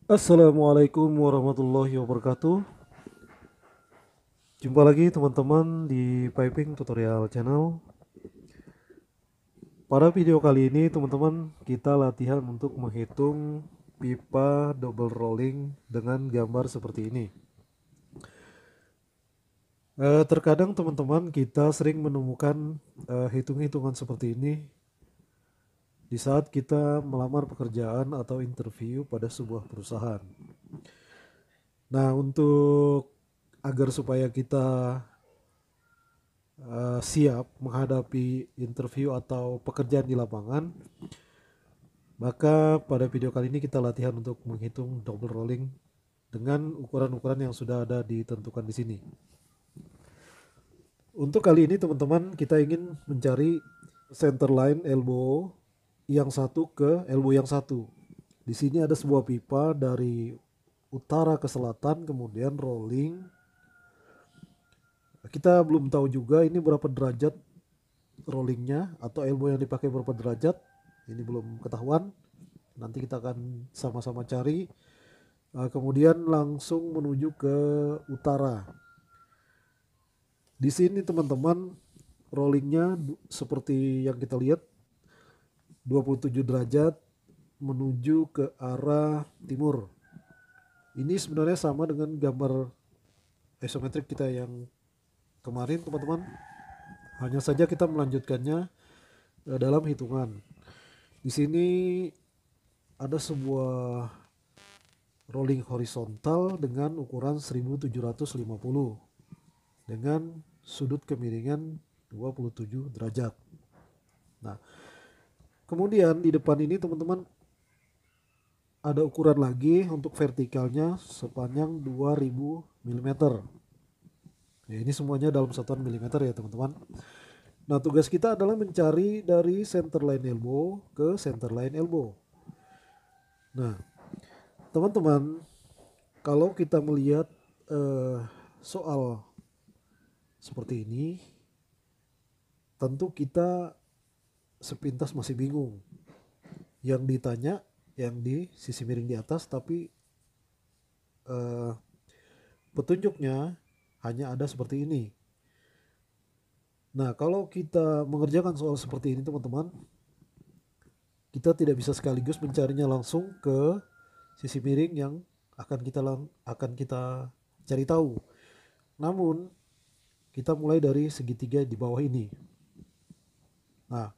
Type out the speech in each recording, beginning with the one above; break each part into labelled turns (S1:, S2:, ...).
S1: Assalamualaikum warahmatullahi wabarakatuh. Jumpa lagi teman-teman di Piping Tutorial Channel. Pada video kali ini teman-teman kita latihan untuk menghitung pipa double rolling dengan gambar seperti ini. Terkadang teman-teman kita sering menemukan hitung-hitungan seperti ini di saat kita melamar pekerjaan atau interview pada sebuah perusahaan. Nah, untuk agar supaya kita siap menghadapi interview atau pekerjaan di lapangan, maka pada video kali ini kita latihan untuk menghitung double rolling dengan ukuran-ukuran yang sudah ada ditentukan di sini. Untuk kali ini teman-teman kita ingin mencari center line elbow yang satu ke elbow yang satu. Di sini ada sebuah pipa dari utara ke selatan kemudian rolling. Kita belum tahu juga ini berapa derajat rollingnya atau elbow yang dipakai berapa derajat, ini belum ketahuan. Nanti kita akan sama-sama cari. Kemudian langsung menuju ke utara. Di sini teman-teman rollingnya seperti yang kita lihat 27 derajat menuju ke arah timur. Ini sebenarnya sama dengan gambar isometrik kita yang kemarin teman-teman. Hanya saja kita melanjutkannya dalam hitungan. Di sini ada sebuah rolling horizontal dengan ukuran 1750 dengan sudut kemiringan 27 derajat. Nah, kemudian di depan ini teman-teman ada ukuran lagi untuk vertikalnya sepanjang 2000 mm. Ya, ini semuanya dalam satuan milimeter ya teman-teman. Nah, tugas kita adalah mencari dari center line elbow ke center line elbow. Nah, teman-teman, kalau kita melihat soal seperti ini, tentu kita sepintas masih bingung. Yang ditanya yang di sisi miring di atas, tapi eh, petunjuknya hanya ada seperti ini. Nah, kalau kita mengerjakan soal seperti ini teman-teman, kita tidak bisa sekaligus mencarinya langsung ke sisi miring yang akan kita cari tahu. Namun, kita mulai dari segitiga di bawah ini. Nah,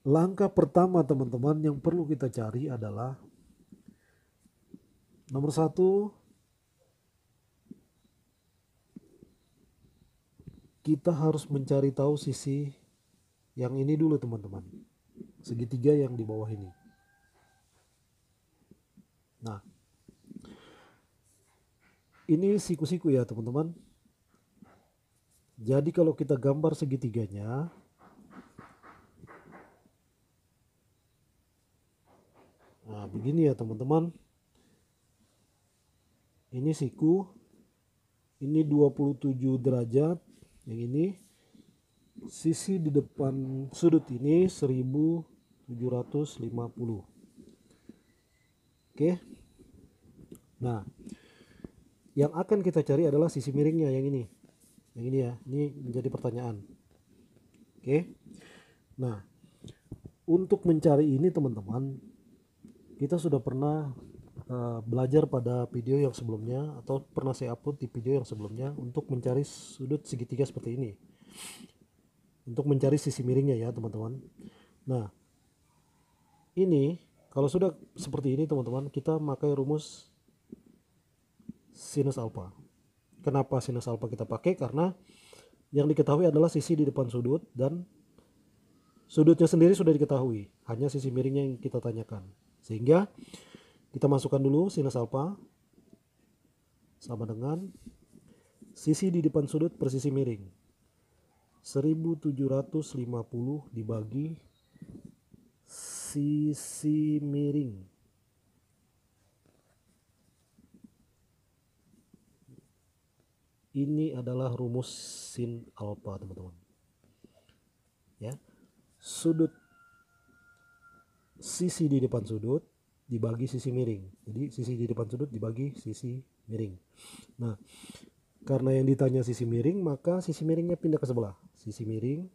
S1: langkah pertama teman-teman yang perlu kita cari adalah nomor satu, kita harus mencari tahu sisi yang ini dulu teman-teman. Segitiga yang di bawah ini. Nah, ini siku-siku ya teman-teman. Jadi kalau kita gambar segitiganya, nah begini ya teman-teman. Ini siku, ini 27 derajat, yang ini sisi di depan sudut ini 1750. Oke. Nah, yang akan kita cari adalah sisi miringnya yang ini. Yang ini ya, ini menjadi pertanyaan. Oke. Nah, untuk mencari ini teman-teman, kita sudah pernah belajar pada video yang sebelumnya atau pernah saya upload di video yang sebelumnya untuk mencari sudut segitiga seperti ini. Untuk mencari sisi miringnya ya teman-teman. Nah, ini kalau sudah seperti ini teman-teman, kita pakai rumus sinus alfa. Kenapa sinus alfa kita pakai? Karena yang diketahui adalah sisi di depan sudut dan sudutnya sendiri sudah diketahui, hanya sisi miringnya yang kita tanyakan. Sehingga kita masukkan dulu sinus alfa sama dengan sisi di depan sudut per sisi miring. 1750 dibagi sisi miring. Ini adalah rumus sin alfa teman-teman. Ya. Sudut sisi di depan sudut dibagi sisi miring. Jadi sisi di depan sudut dibagi sisi miring. Nah, karena yang ditanya sisi miring, maka sisi miringnya pindah ke sebelah. Sisi miring,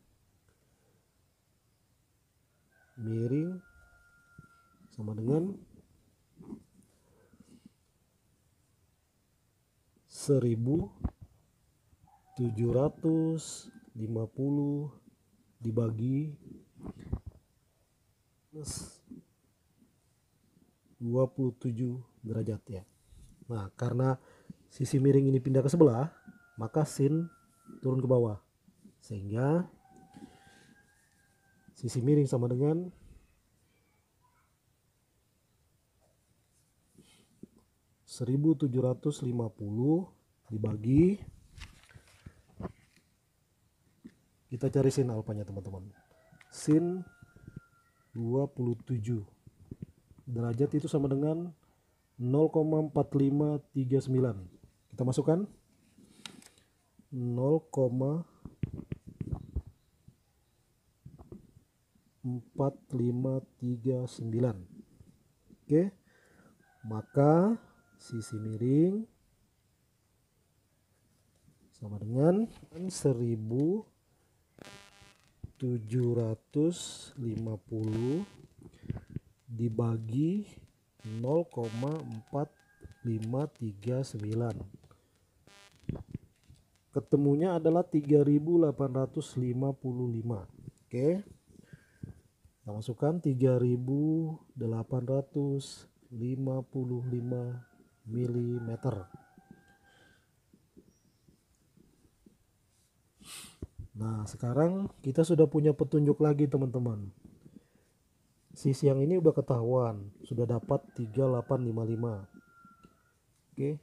S1: miring sama dengan 1750 dibagi 27 derajat ya. Nah, karena sisi miring ini pindah ke sebelah, maka sin turun ke bawah. Sehingga sisi miring sama dengan 1750 dibagi, kita cari sin alfanya teman-teman. Sin 27 derajat itu sama dengan 0,4539. Kita masukkan 0,4539. Oke, maka sisi miring sama dengan 1750 dibagi 0,4539. Ketemunya adalah 3855. Oke, kita masukkan 3855 mm. Nah, sekarang kita sudah punya petunjuk lagi teman-teman. Sisi yang ini udah ketahuan, sudah dapat 3855. Oke,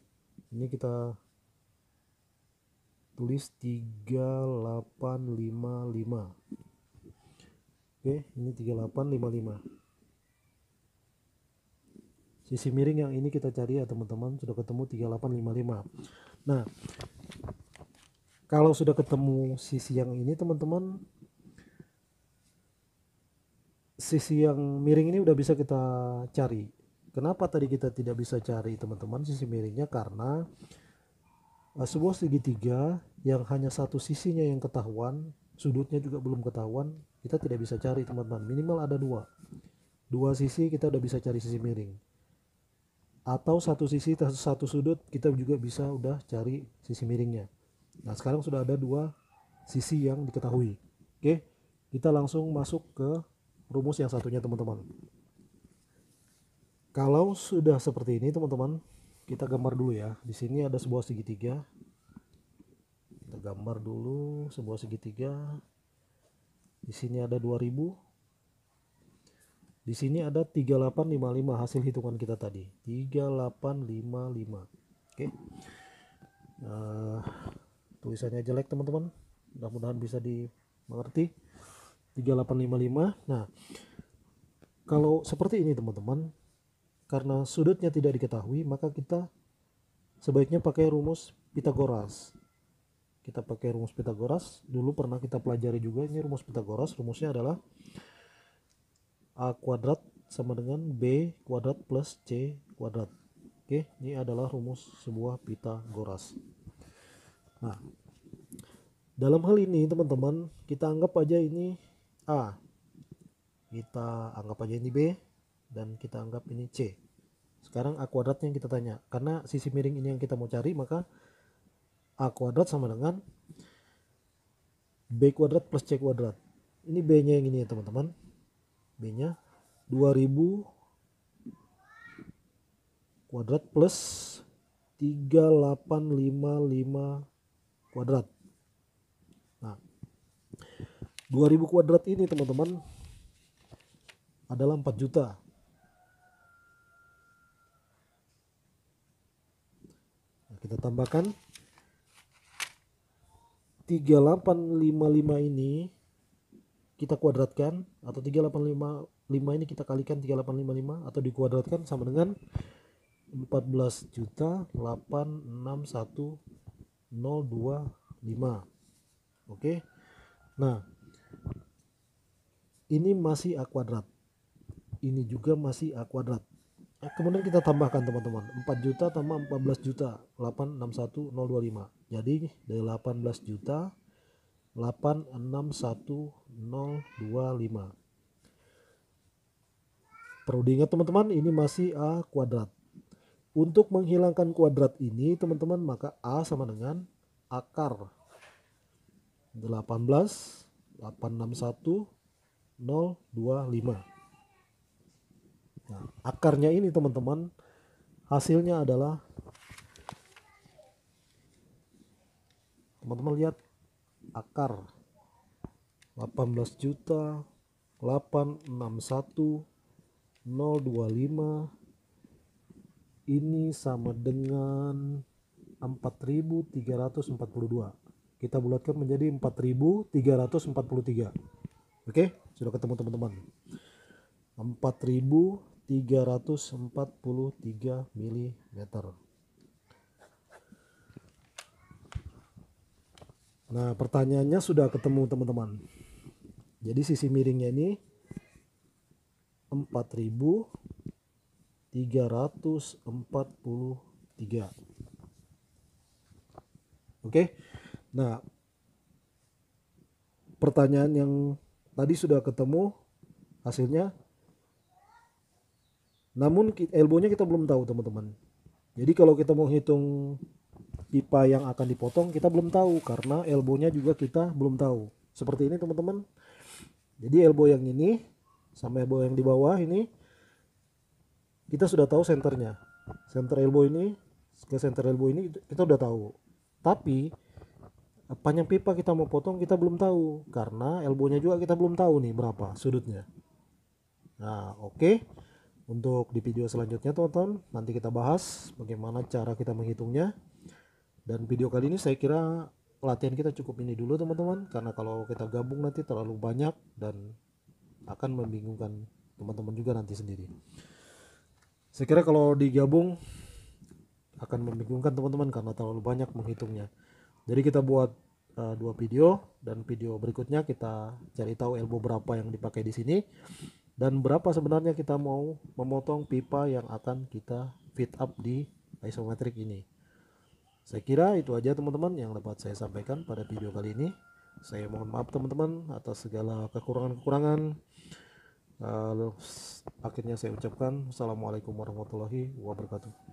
S1: ini kita tulis 3855. Oke, ini 3855. Sisi miring yang ini kita cari ya teman-teman, sudah ketemu 3855. Nah, kalau sudah ketemu sisi yang ini teman-teman, sisi yang miring ini udah bisa kita cari. Kenapa tadi kita tidak bisa cari teman-teman sisi miringnya? Karena sebuah segitiga yang hanya satu sisinya yang ketahuan, sudutnya juga belum ketahuan, kita tidak bisa cari teman-teman. Minimal ada dua sisi kita udah bisa cari sisi miring, atau satu sisi satu sudut kita juga bisa udah cari sisi miringnya. Nah, sekarang sudah ada dua sisi yang diketahui. Oke, kita langsung masuk ke rumus yang satunya teman-teman. Kalau sudah seperti ini teman-teman, kita gambar dulu ya. Di sini ada sebuah segitiga. Kita gambar dulu sebuah segitiga. Di sini ada 2000. Di sini ada 3855 hasil hitungan kita tadi. 3855. Oke. Tulisannya jelek teman-teman, mudah-mudahan bisa dimengerti. 3855. Nah, kalau seperti ini teman-teman, karena sudutnya tidak diketahui, maka kita sebaiknya pakai rumus Pitagoras. Kita pakai rumus Pitagoras, dulu pernah kita pelajari juga ini rumus Pitagoras. Rumusnya adalah A kuadrat sama dengan B kuadrat plus C kuadrat. Oke, ini adalah rumus sebuah Pitagoras. Nah, dalam hal ini teman-teman, kita anggap aja ini A, kita anggap aja ini B, dan kita anggap ini C. Sekarang A kuadratnya yang kita tanya, karena sisi miring ini yang kita mau cari, maka A kuadrat sama dengan B kuadrat plus C kuadrat. Ini B nya yang ini ya teman-teman, B nya 2000 kuadrat plus 3855 kuadrat. Nah, 2000 kuadrat ini teman-teman adalah 4 juta. Nah, kita tambahkan 3855 ini kita kuadratkan, atau 3855 ini kita kalikan 3855 atau dikuadratkan sama dengan 14.861.025. Oke. Nah, ini masih A kuadrat. Ini juga masih A kuadrat. Kemudian kita tambahkan teman-teman, 4 juta tambah 14 juta 861025. Jadi dari 18 juta 861025. Perlu diingat teman-teman, ini masih A kuadrat. Untuk menghilangkan kuadrat ini teman-teman, maka A sama dengan akar 18861025. Nah, akarnya ini teman-teman, hasilnya adalah, teman-teman lihat, akar 18 juta 861025 ini sama dengan 4342. Kita bulatkan menjadi 4343. Oke, sudah ketemu teman-teman. 4343 mm. Nah, pertanyaannya sudah ketemu teman-teman. Jadi sisi miringnya ini 4343. Oke. Nah, pertanyaan yang tadi sudah ketemu hasilnya. Namun elbownya kita belum tahu teman-teman. Jadi kalau kita mau hitung pipa yang akan dipotong, kita belum tahu karena elbownya juga kita belum tahu. Seperti ini teman-teman. Jadi elbow yang ini sama elbow yang di bawah ini kita sudah tahu senternya. Center elbow ini ke center elbow ini kita udah tahu. Tapi panjang pipa kita mau potong kita belum tahu karena elbownya juga kita belum tahu nih berapa sudutnya. Nah, oke. Untuk di video selanjutnya teman-teman, nanti kita bahas bagaimana cara kita menghitungnya. Dan video kali ini saya kira latihan kita cukup ini dulu teman-teman, karena kalau kita gabung nanti terlalu banyak dan akan membingungkan teman-teman juga nanti sendiri. Saya kira kalau digabung akan membingungkan teman-teman karena terlalu banyak menghitungnya. Jadi kita buat dua video, dan video berikutnya kita cari tahu elbow berapa yang dipakai di sini dan berapa sebenarnya kita mau memotong pipa yang akan kita fit up di isometrik ini. Saya kira itu aja teman-teman yang dapat saya sampaikan pada video kali ini. Saya mohon maaf teman-teman atas segala kekurangan-kekurangan. Akhirnya saya ucapkan Assalamualaikum warahmatullahi wabarakatuh.